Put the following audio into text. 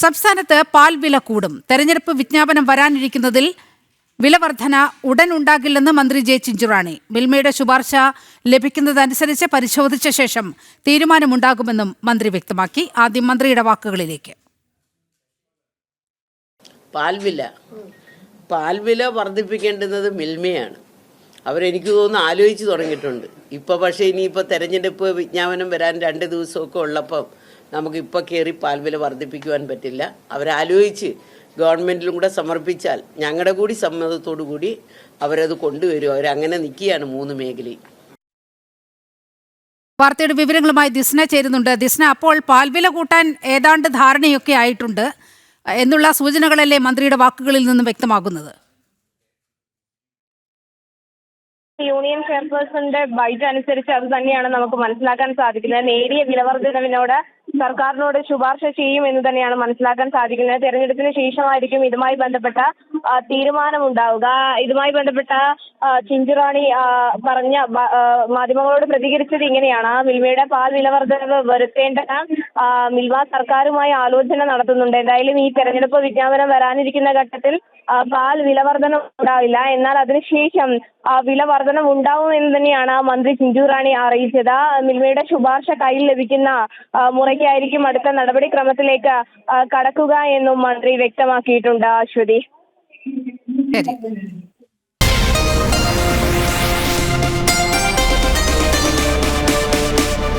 സംസ്ഥാനത്ത് പാൽ വില കൂടും. തെരഞ്ഞെടുപ്പ് വിജ്ഞാപനം വരാനിരിക്കുന്നതിൽ വില വർധന ഉടൻ ഉണ്ടാകില്ലെന്ന് മന്ത്രി ജെ ചിഞ്ചുറാണി. മിൽമയുടെ ശുപാർശ ലഭിക്കുന്നതനുസരിച്ച് പരിശോധിച്ച ശേഷം തീരുമാനമുണ്ടാകുമെന്നും മന്ത്രി വ്യക്തമാക്കി. ആദ്യം മന്ത്രിയുടെ വാക്കുകളിലേക്ക്. പാൽവില വർദ്ധിപ്പിക്കേണ്ടുന്നത് മിൽമയാണ്. അവരെനിക്ക് തോന്നുന്നു ആലോചിച്ച് തുടങ്ങിയിട്ടുണ്ട്. ഇപ്പോൾ പക്ഷേ ഇനിയിപ്പോൾ തെരഞ്ഞെടുപ്പ് വിജ്ഞാപനം വരാൻ 2 ദിവസമൊക്കെ ഉള്ളപ്പം നമുക്കിപ്പോൾ കയറി പാൽവില വർദ്ധിപ്പിക്കുവാൻ പറ്റില്ല. അവരാലോചിച്ച് ഗവൺമെൻറ്റിലും കൂടെ സമർപ്പിച്ചാൽ ഞങ്ങളുടെ കൂടി സമ്മതത്തോടു കൂടി അവരത് കൊണ്ടുവരും. അവരങ്ങനെ നിൽക്കുകയാണ് 3 മേഖലയും. വാർത്തയുടെ വിവരങ്ങളുമായി ദിസ്ന ചേരുന്നുണ്ട്. ദിസ്ന, അപ്പോൾ പാൽവില കൂട്ടാൻ ഏതാണ്ട് ധാരണയൊക്കെ ആയിട്ടുണ്ട് എന്നുള്ള സൂചനകളല്ലേ മന്ത്രിയുടെ വാക്കുകളിൽ നിന്നും വ്യക്തമാകുന്നത്? യൂണിയൻ ചെയർപേഴ്സന്റെ ബൈറ്റ് അനുസരിച്ച് അത് തന്നെയാണ് നമുക്ക് മനസ്സിലാക്കാൻ സാധിക്കുന്നത്. നേരിയ വിലവർദ്ധനവിനോട് സർക്കാരിനോട് ശുപാർശ ചെയ്യും എന്ന് തന്നെയാണ് മനസ്സിലാക്കാൻ സാധിക്കുന്നത്. തെരഞ്ഞെടുപ്പിന് ശേഷമായിരിക്കും ഇതുമായി ബന്ധപ്പെട്ട തീരുമാനമുണ്ടാവുക. ഇതുമായി ബന്ധപ്പെട്ട ചിഞ്ചുറാണി പറഞ്ഞ മാധ്യമങ്ങളോട് പ്രതികരിച്ചത് ഇങ്ങനെയാണ്: മിൽമയുടെ പാൽ വിലവർദ്ധനവ് വരുത്തേണ്ട മിൽമ സർക്കാരുമായി ആലോചന നടത്തുന്നുണ്ട്. എന്തായാലും ഈ തെരഞ്ഞെടുപ്പ് വിജ്ഞാപനം വരാനിരിക്കുന്ന ഘട്ടത്തിൽ പാൽ വിലവർദ്ധനം ഉണ്ടാവില്ല. എന്നാൽ അതിനുശേഷം വില വർധനം ഉണ്ടാവും എന്ന് തന്നെയാണ് മന്ത്രി ചിഞ്ചുറാണി അറിയിച്ചത്. മിൽമയുടെ ശുപാർശ കയ്യിൽ ലഭിക്കുന്ന മുറയ്ക്കായിരിക്കും അടുത്ത നടപടിക്രമത്തിലേക്ക് കടക്കുക എന്നും മന്ത്രി വ്യക്തമാക്കിയിട്ടുണ്ട്. അശ്വതി.